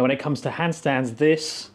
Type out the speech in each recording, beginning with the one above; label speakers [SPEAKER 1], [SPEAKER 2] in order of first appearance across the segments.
[SPEAKER 1] when it comes to handstands, this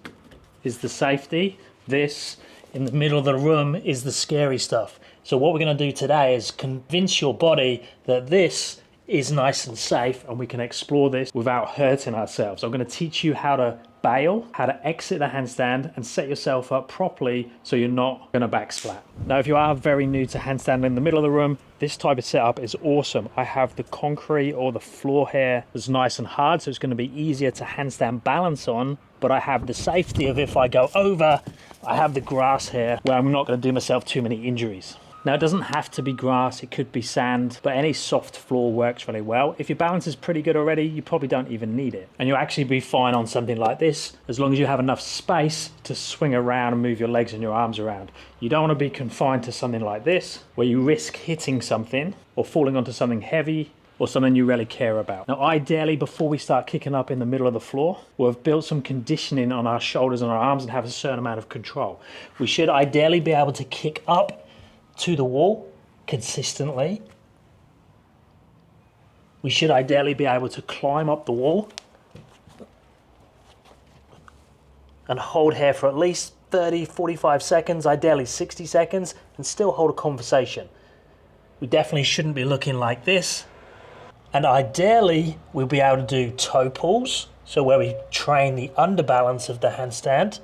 [SPEAKER 1] is the safety. This in the middle of the room is the scary stuff. So what we're going to do today is convince your body that this is nice and safe and we can explore this without hurting ourselves. I'm going to teach you how to bail, how to exit the handstand and set yourself up properly so you're not going to backsplat. Now, if you are very new to handstand in the middle of the room, this type of setup is awesome. I have the concrete or the floor here that's nice and hard, so it's going to be easier to handstand balance on, but I have the safety of if I go over, I have the grass here where I'm not going to do myself too many injuries. Now, it doesn't have to be grass, it could be sand, but any soft floor works really well. If your balance is pretty good already, you probably don't even need it. And you'll actually be fine on something like this, as long as you have enough space to swing around and move your legs and your arms around. You don't want to be confined to something like this, where you risk hitting something or falling onto something heavy or something you really care about. Now, ideally, before we start kicking up in the middle of the floor, we'll have built some conditioning on our shoulders and our arms and have a certain amount of control. We should ideally be able to kick up to the wall consistently. We should ideally be able to climb up the wall and hold here for at least 30, 45 seconds, ideally 60 seconds, and still hold a conversation. We definitely shouldn't be looking like this. And ideally, we'll be able to do toe pulls, so where we train the underbalance of the handstand,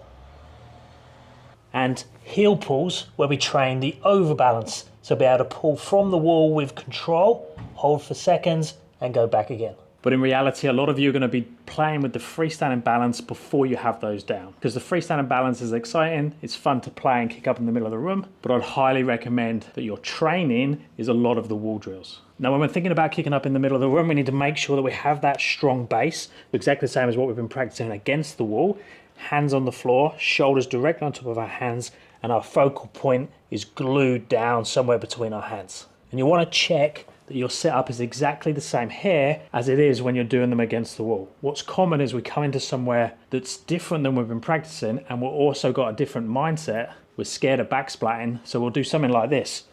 [SPEAKER 1] and heel pulls where we train the overbalance. So be able to pull from the wall with control, hold for seconds and go back again. But in reality, a lot of you are going to be playing with the freestanding balance before you have those down. Because the freestanding balance is exciting, it's fun to play and kick up in the middle of the room, but I'd highly recommend that your training is a lot of the wall drills. Now, when we're thinking about kicking up in the middle of the room, we need to make sure that we have that strong base, exactly the same as what we've been practicing against the wall. Hands on the floor, shoulders directly on top of our hands, and our focal point is glued down somewhere between our hands. And you want to check that your setup is exactly the same here as it is when you're doing them against the wall. What's common is we come into somewhere that's different than we've been practicing, and we've also got a different mindset. We're scared of backsplatting, so we'll do something like this.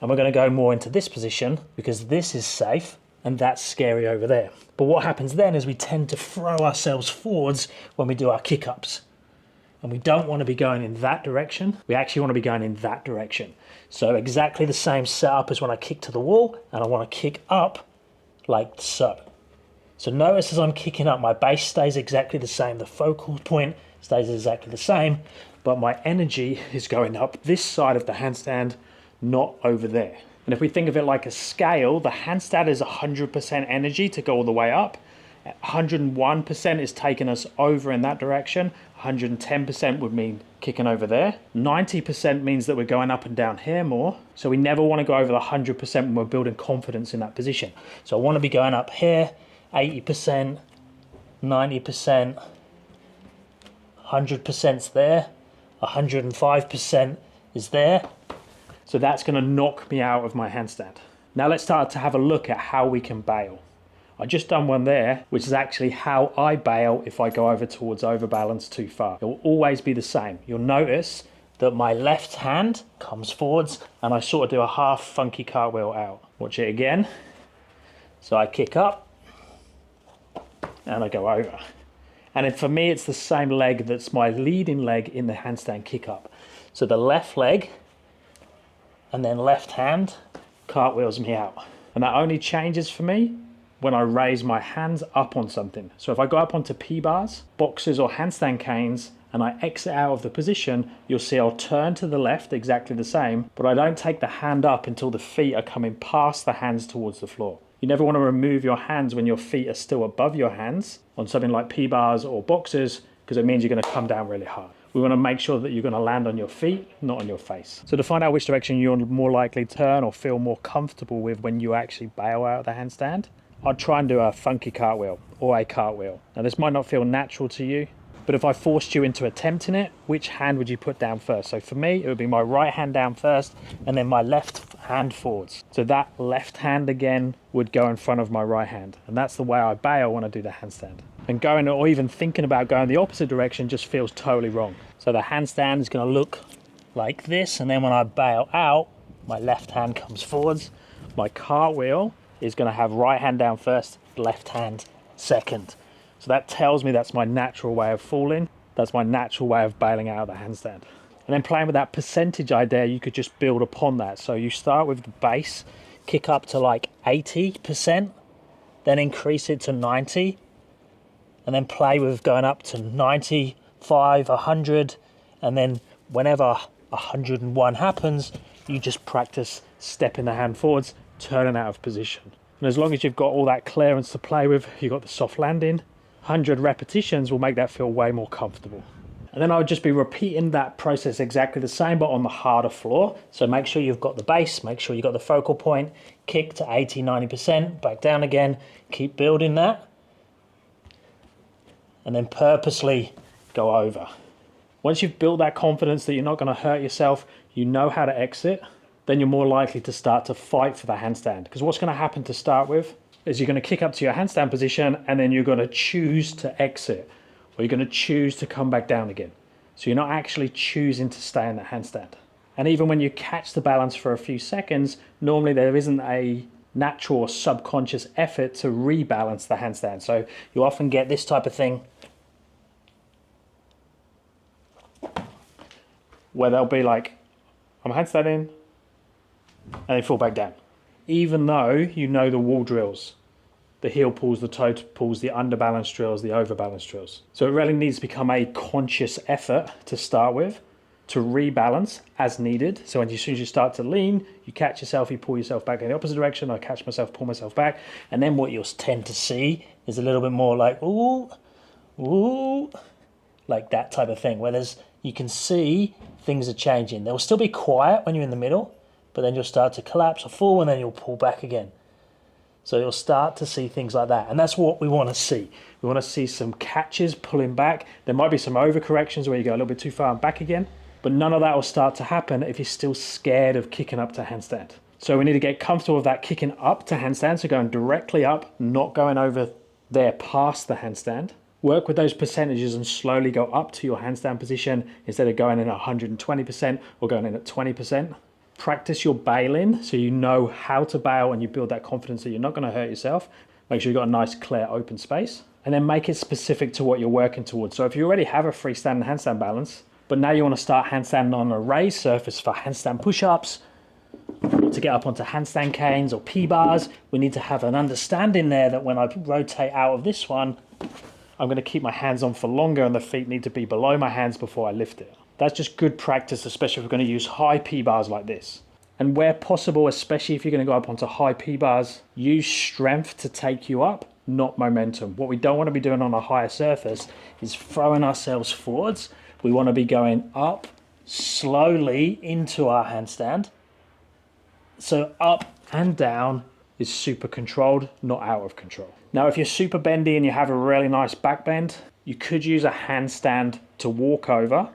[SPEAKER 1] And we're going to go more into this position because this is safe and that's scary over there. But what happens then is we tend to throw ourselves forwards when we do our kick-ups. And we don't want to be going in that direction. We actually want to be going in that direction. So exactly the same setup as when I kick to the wall, and I want to kick up like so. So notice as I'm kicking up, my base stays exactly the same. The focal point stays exactly the same, but my energy is going up this side of the handstand, not over there. And if we think of it like a scale, the handstand is 100% energy to go all the way up. 101% is taking us over in that direction. 110% would mean kicking over there. 90% means that we're going up and down here more. So we never want to go over the 100% when we're building confidence in that position. So I want to be going up here, 80%, 90%, 100%'s there, 105% is there. So that's going to knock me out of my handstand. Now let's start to have a look at how we can bail. I just done one there, which is actually how I bail if I go over towards overbalance too far. It will always be the same. You'll notice that my left hand comes forwards and I sort of do a half funky cartwheel out. Watch it again. So I kick up and I go over. And then for me, it's the same leg that's my leading leg in the handstand kick up. So the left leg and then left hand cartwheels me out. And that only changes for me when I raise my hands up on something. So if I go up onto P-bars, boxes or handstand canes, and I exit out of the position, you'll see I'll turn to the left exactly the same, but I don't take the hand up until the feet are coming past the hands towards the floor. You never want to remove your hands when your feet are still above your hands on something like P-bars or boxes, because it means you're going to come down really hard. We want to make sure that you're going to land on your feet, not on your face. So to find out which direction you're more likely to turn or feel more comfortable with when you actually bail out of the handstand, I'd try and do a funky cartwheel or a cartwheel. Now this might not feel natural to you, but if I forced you into attempting it, which hand would you put down first? So for me, it would be my right hand down first and then my left hand forwards. So that left hand again would go in front of my right hand. And that's the way I bail when I do the handstand. And going or even thinking about going the opposite direction just feels totally wrong. So the handstand is going to look like this, and then when I bail out, my left hand comes forwards. My cartwheel is going to have right hand down first, left hand second. So that tells me that's my natural way of falling. That's my natural way of bailing out of the handstand. And then playing with that percentage idea, you could just build upon that. So you start with the base, kick up to like 80%, then increase it to 90, and then play with going up to 95, 100, and then whenever 101 happens, you just practice stepping the hand forwards, turning out of position. And as long as you've got all that clearance to play with, you've got the soft landing, 100 repetitions will make that feel way more comfortable. And then I would just be repeating that process exactly the same, but on the harder floor. So make sure you've got the base, make sure you've got the focal point, kick to 80, 90%, back down again, keep building that. And then purposely go over. Once you've built that confidence that you're not going to hurt yourself, you know how to exit, then you're more likely to start to fight for the handstand. Because what's going to happen to start with is you're going to kick up to your handstand position and then you're going to choose to exit, or you're going to choose to come back down again. So you're not actually choosing to stay in the handstand. And even when you catch the balance for a few seconds, normally there isn't a natural or subconscious effort to rebalance the handstand. So you often get this type of thing where they'll be like, I'm handstanding, and they fall back down. Even though you know the wall drills, the heel pulls, the toe pulls, the underbalance drills, the overbalance drills. So it really needs to become a conscious effort to start with, to rebalance as needed. So as soon as you start to lean, you catch yourself, you pull yourself back in the opposite direction, I catch myself, pull myself back. And then what you'll tend to see is a little bit more like, ooh, ooh, like that type of thing, where you can see things are changing. They'll still be quiet when you're in the middle, but then you'll start to collapse or fall and then you'll pull back again. So you'll start to see things like that. And that's what we want to see. We want to see some catches pulling back. There might be some overcorrections where you go a little bit too far and back again, but none of that will start to happen if you're still scared of kicking up to handstand. So we need to get comfortable with that kicking up to handstand, so going directly up, not going over there past the handstand. Work with those percentages and slowly go up to your handstand position instead of going in at 120% or going in at 20%. Practice your bailing so you know how to bail and you build that confidence that you're not going to hurt yourself. Make sure you've got a nice clear open space, and then make it specific to what you're working towards. So if you already have a freestanding handstand balance, but now you want to start handstanding on a raised surface for handstand push-ups, to get up onto handstand canes or P-bars, we need to have an understanding there that when I rotate out of this one, I'm going to keep my hands on for longer and the feet need to be below my hands before I lift it. That's just good practice, especially if we're going to use high P-bars like this. And where possible, especially if you're going to go up onto high P-bars, use strength to take you up, not momentum. What we don't want to be doing on a higher surface is throwing ourselves forwards. We want to be going up slowly into our handstand. So up and down is super controlled, not out of control. Now, if you're super bendy and you have a really nice back bend, you could use a handstand to walk over,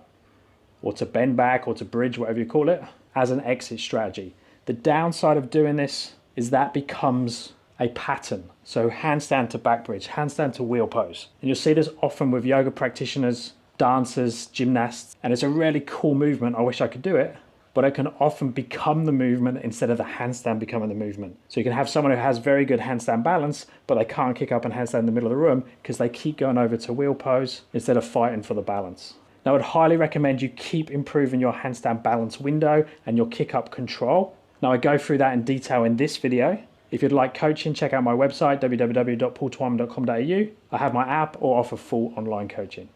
[SPEAKER 1] or to bend back, or to bridge, whatever you call it, as an exit strategy. The downside of doing this is that becomes a pattern. So handstand to back bridge, handstand to wheel pose. And you'll see this often with yoga practitioners, dancers, gymnasts, and it's a really cool movement. I wish I could do it, but it can often become the movement instead of the handstand becoming the movement. So you can have someone who has very good handstand balance, but they can't kick up and handstand in the middle of the room because they keep going over to wheel pose instead of fighting for the balance. Now, I would highly recommend you keep improving your handstand balance window and your kick up control. Now, I go through that in detail in this video. If you'd like coaching, check out my website, www.paultwyman.com.au. I have my app or offer full online coaching.